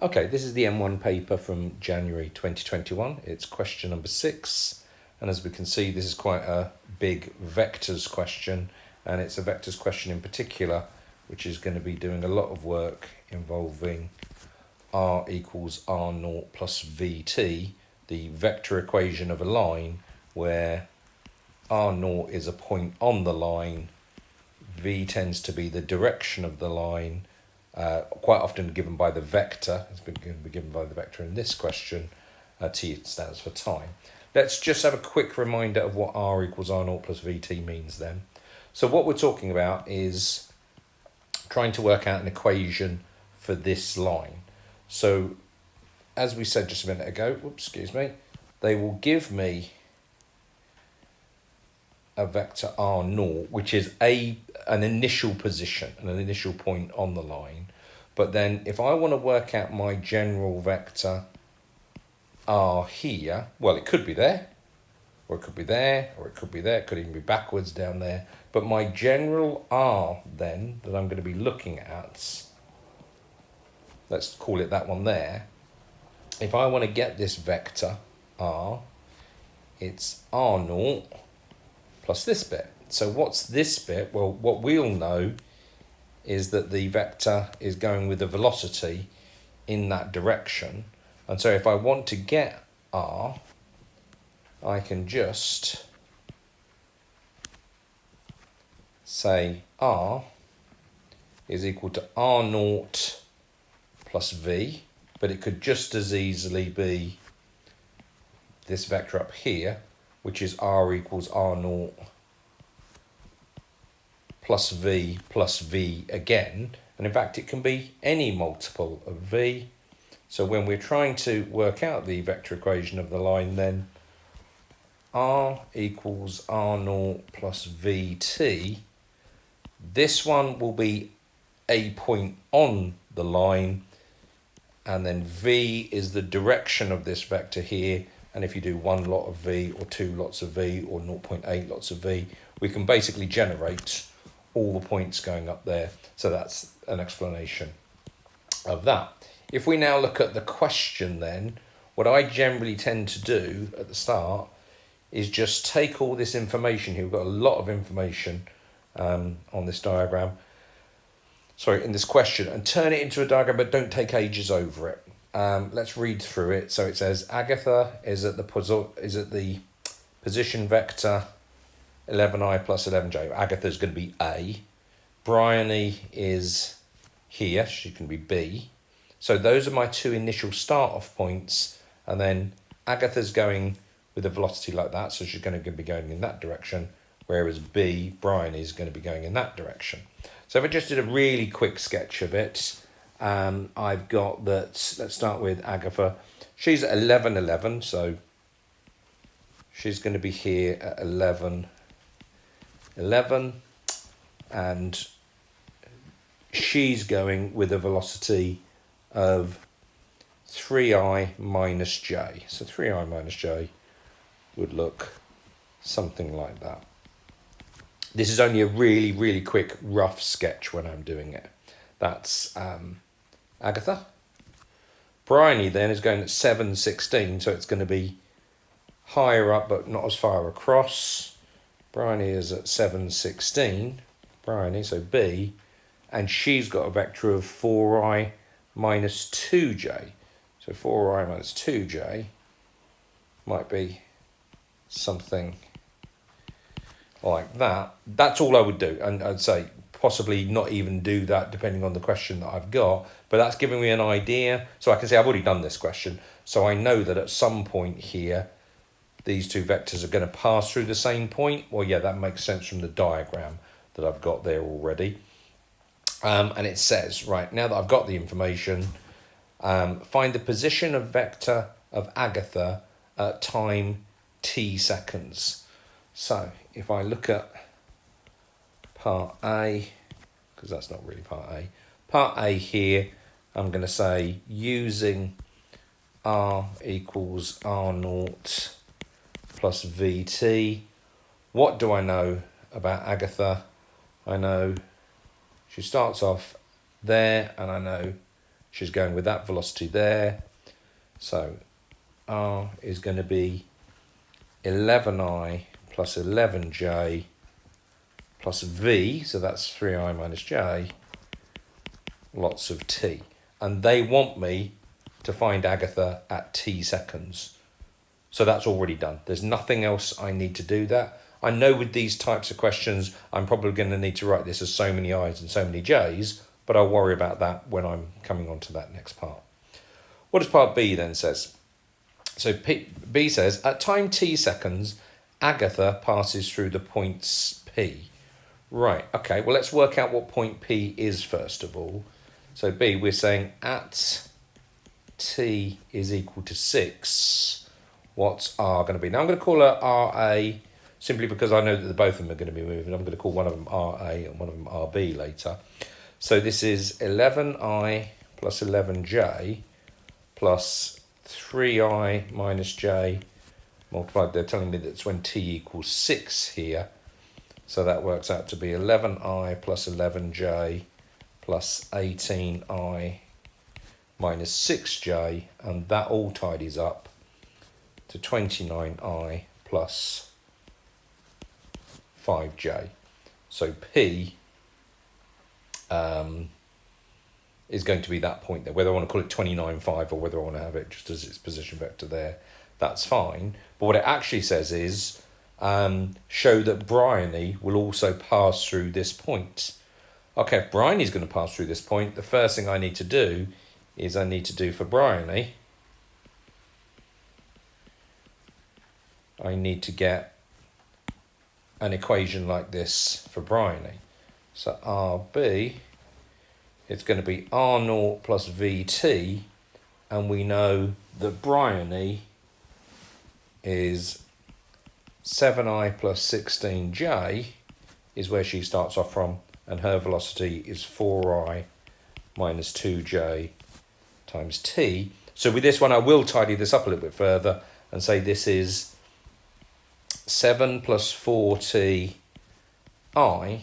Okay, this is the M1 paper from January 2021. It's question number 6. And as we can see, this is quite a big vectors question. And it's a vectors question in particular, which is going to be doing a lot of work involving r equals r0 plus vt, the vector equation of a line where r0 is a point on the line, v tends to be the direction of the line, quite often given by the vector. It's been given by the vector in this question. T stands for time. Let's just have a quick reminder of what r equals r0 plus vt means then. So what we're talking about is trying to work out an equation for this line. So as we said just a minute ago, they will give me a vector r0, which is an initial position and an initial point on the line. But then if I want to work out my general vector r here, well, it could be there, or it could be there, or it could be there, it could even be backwards down there. But my general r then that I'm going to be looking at, let's call it that one there. If I want to get this vector r, it's r0 plus this bit. So what's this bit? Well, what we'll know is that the vector is going with the velocity in that direction. And so if I want to get r, I can just say r is equal to r0 plus v, but it could just as easily be this vector up here, which is r equals r0 plus v again. And in fact, it can be any multiple of v. So when we're trying to work out the vector equation of the line, then r equals r0 plus vt, this one will be a point on the line, and then v is the direction of this vector here. And if you do one lot of v, or two lots of v, or 0.8 lots of v, we can basically generate all the points going up there. So that's an explanation of that. If we now look at the question then, what I generally tend to do at the start is just take all this information here. We've got a lot of information on this diagram, in this question, and turn it into a diagram, but don't take ages over it. Let's read through it. So it says Agatha is at the position vector 11i plus 11j. Agatha's going to be A. Bryony is here. She can be B. So those are my two initial start-off points. And then Agatha's going with a velocity like that, so she's going to be going in that direction, whereas B, Bryony, is going to be going in that direction. So if I just did a really quick sketch of it, I've got that, let's start with Agatha. She's at 11, so she's going to be here at 11, and she's going with a velocity of 3i minus j. So 3i minus j would look something like that. This is only a really, really quick rough sketch when I'm doing it. That's Agatha. Bryony then is going at 7:16, so it's going to be higher up but not as far across. Bryony is at 7:16, Bryony, so B, and she's got a vector of 4i minus 2j. So 4i minus 2j might be something like that. That's all I would do, and I'd say possibly not even do that depending on the question that I've got, but that's giving me an idea. So I can say I've already done this question, so I know that at some point here these two vectors are going to pass through the same point. Well, yeah, that makes sense from the diagram that I've got there already. And it says, right, now that I've got the information, find the position of vector of Agatha at time t seconds. So if I look at part A, because that's not really part A here, I'm going to say using r equals r0 plus vt. What do I know about Agatha? I know she starts off there, and I know she's going with that velocity there. So R is going to be 11I plus 11J plus V, so that's 3I minus J, lots of T. And they want me to find Agatha at T seconds. So that's already done. There's nothing else I need to do that. I know with these types of questions, I'm probably going to need to write this as so many I's and so many J's, but I'll worry about that when I'm coming on to that next part. What does part B then says? So B says, at time T seconds, Agatha passes through the points P. Right, okay, well, let's work out what point P is first of all. So B, we're saying at T is equal to 6, what's R going to be? Now I'm going to call her RA simply because I know that both of them are going to be moving. I'm going to call one of them RA and one of them RB later. So this is 11I plus 11J plus 3I minus J multiplied. They're telling me that's when T equals 6 here. So that works out to be 11I plus 11J plus 18I minus 6J, and that all tidies up to 29I plus 5J. So P is going to be that point there. Whether I want to call it 29.5 or whether I want to have it just as its position vector there, that's fine. But what it actually says is show that Bryony will also pass through this point. Okay, if Bryony's going to pass through this point, the first thing I need to do is I need to do for Bryony, I need to get an equation like this for Bryony. So RB, it's going to be R0 plus VT, and we know that Bryony is 7I plus 16J is where she starts off from, and her velocity is 4I minus 2J times T. So with this one, I will tidy this up a little bit further and say this is 7 plus 4T I,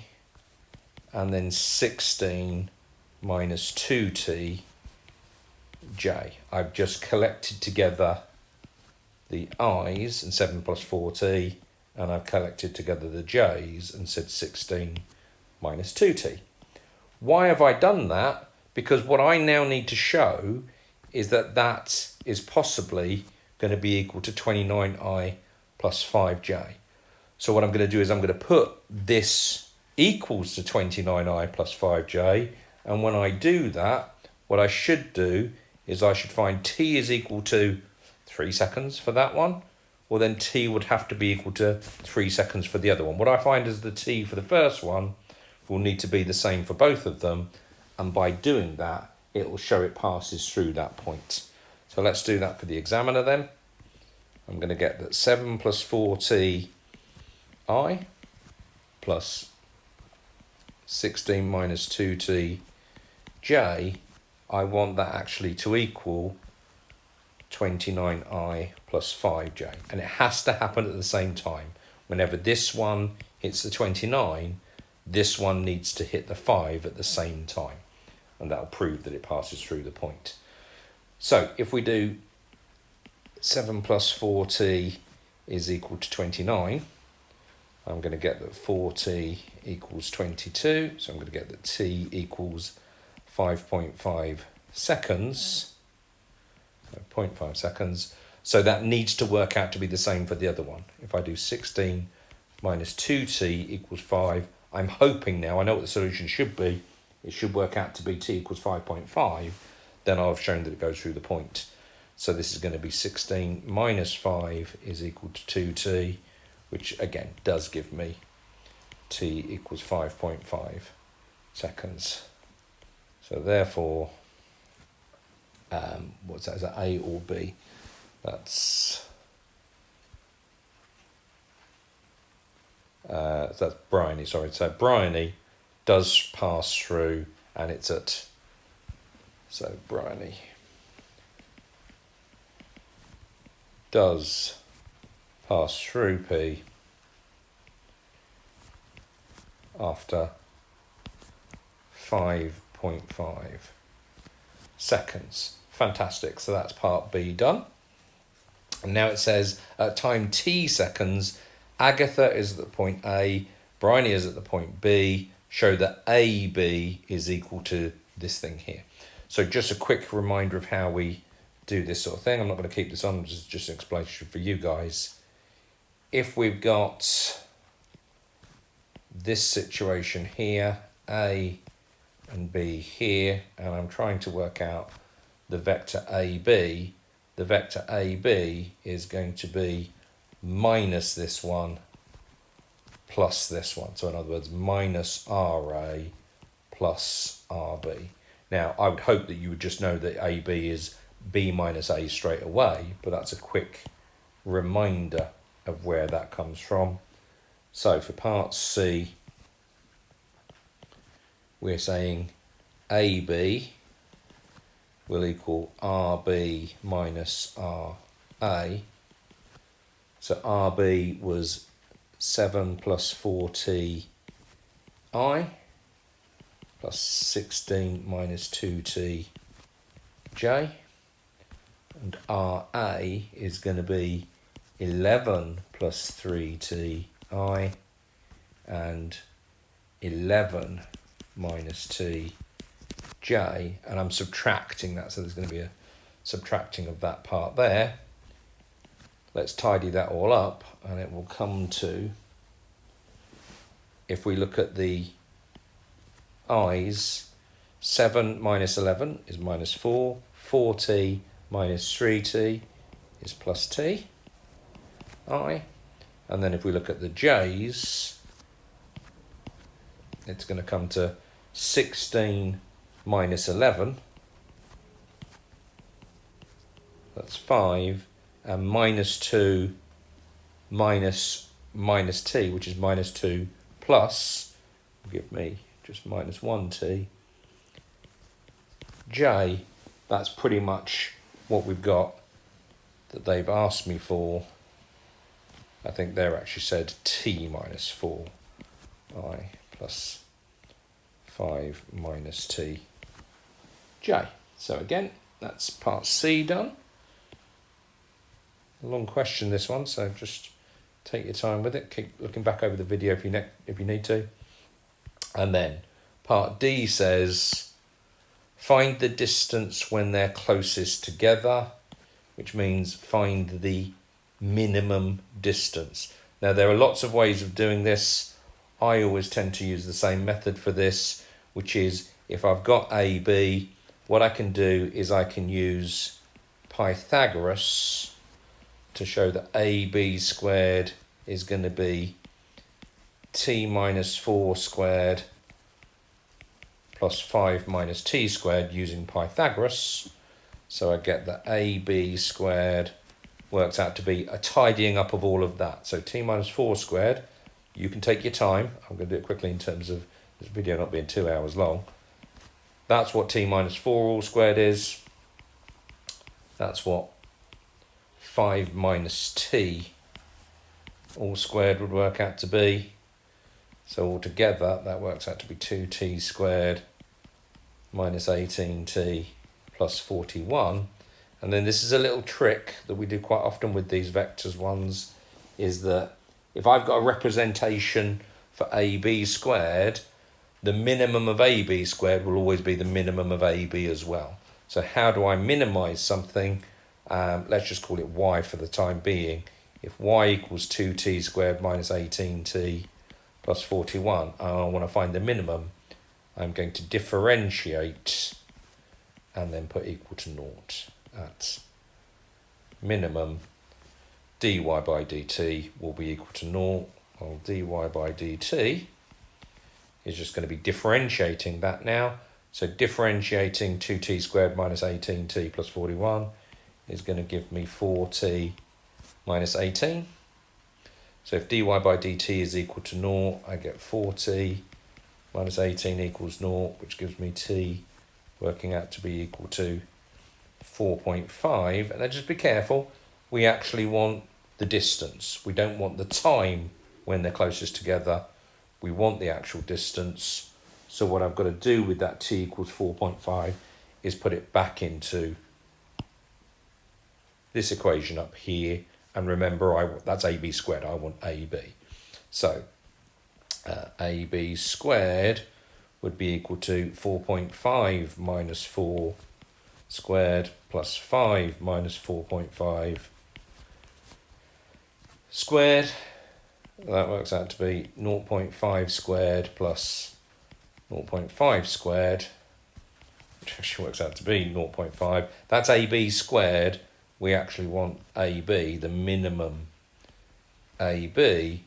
and then 16 minus 2T J. I've just collected together the I's and 7 plus 4T, and I've collected together the J's and said 16 minus 2T. Why have I done that? Because what I now need to show is that that is possibly going to be equal to 29I plus 5J. So what I'm going to do is I'm going to put this equals to 29I plus 5J, and when I do that, what I should do is I should find T is equal to 3 seconds for that one, or then T would have to be equal to 3 seconds for the other one. What I find is the T for the first one will need to be the same for both of them, and by doing that, it will show it passes through that point. So let's do that for the examiner then. I'm going to get that 7 plus 4T I plus 16 minus 2T J, I want that actually to equal 29I plus 5J. And it has to happen at the same time. Whenever this one hits the 29, this one needs to hit the 5 at the same time. And that'll prove that it passes through the point. So if we do 7 plus 4T is equal to 29, I'm going to get that 4T equals 22. So I'm going to get that T equals 5.5 seconds. So 0.5 seconds. So that needs to work out to be the same for the other one. If I do 16 minus 2T equals 5, I'm hoping now, I know what the solution should be. It should work out to be T equals 5.5. Then I've shown that it goes through the point. So this is going to be 16 minus 5 is equal to 2T, which again does give me T equals 5.5 seconds. So therefore, what's that? Is that A or B? That's Bryony, sorry. So Bryony does pass through, and it's at, so Bryony does pass through P after 5.5 seconds. Fantastic. So that's part B done. And now it says at time t seconds, Agatha is at the point A, Bryony is at the point B. Show that AB is equal to this thing here. So just a quick reminder of how we do this sort of thing. I'm not going to keep this on, just an explanation for you guys. If we've got this situation here, A and B here, and I'm trying to work out the vector AB, the vector AB is going to be minus this one plus this one. So in other words, minus RA plus RB. Now, I would hope that you would just know that AB is B minus A straight away, but that's a quick reminder of where that comes from. So for part C, we're saying AB will equal RB minus RA. So RB was 7 plus 4ti plus 16 minus 2tj. And RA is going to be 11 plus 3ti and 11 minus tj. And I'm subtracting that, so there's going to be a subtracting of that part there. Let's tidy that all up, and it will come to, if we look at the i's, 7 minus 11 is minus 4, 4t minus 3t is plus t, and then if we look at the j's, it's going to come to 16 minus 11, that's 5, and minus 2 minus t, which is minus 2 plus, give me just minus 1t, j. That's pretty much what we've got that they've asked me for. I think they're actually said t minus 4 I plus 5 minus t j. So again, that's part C done. A long question, this one, so just take your time with it. Keep looking back over the video if you need to. And then part D says, find the distance when they're closest together, which means find the minimum distance. Now, there are lots of ways of doing this. I always tend to use the same method for this, which is if I've got AB, what I can do is I can use Pythagoras to show that AB squared is going to be t minus 4 squared plus 5 minus t squared using Pythagoras. So I get that AB squared works out to be a tidying up of all of that. So t minus 4 squared, you can take your time. I'm going to do it quickly in terms of this video not being 2 hours long. That's what t minus 4 all squared is. That's what 5 minus t all squared would work out to be. So altogether, that works out to be 2t squared minus 18t plus 41. And then this is a little trick that we do quite often with these vectors ones, is that if I've got a representation for AB squared, the minimum of AB squared will always be the minimum of AB as well. So how do I minimize something? Let's just call it y for the time being. If y equals 2t squared minus 18t plus 41, and I want to find the minimum, I'm going to differentiate and then put equal to 0 at minimum. dy by dt will be equal to 0. Well, dy by dt is just going to be differentiating that now. So differentiating 2t squared minus 18t plus 41 is going to give me 4t minus 18. So if dy by dt is equal to 0, I get 4t minus 18 equals 0, which gives me t working out to be equal to 4.5. And then just be careful, we actually want the distance. We don't want the time when they're closest together. We want the actual distance. So what I've got to do with that t equals 4.5 is put it back into this equation up here, and remember that's AB squared, I want AB. So AB squared would be equal to 4.5 minus 4 squared plus 5 minus 4.5 squared. That works out to be 0.5 squared plus 0.5 squared, which actually works out to be 0.5. That's AB squared. We actually want AB, the minimum AB,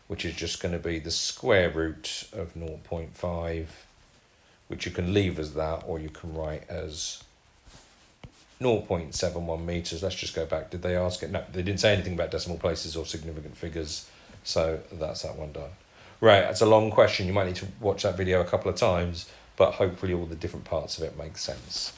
which is just going to be the square root of 0.5, which you can leave as that, or you can write as 0.71 meters. Let's just go back. Did they ask it? No, they didn't say anything about decimal places or significant figures. So that's that one done. Right, that's a long question. You might need to watch that video a couple of times, but hopefully all the different parts of it make sense.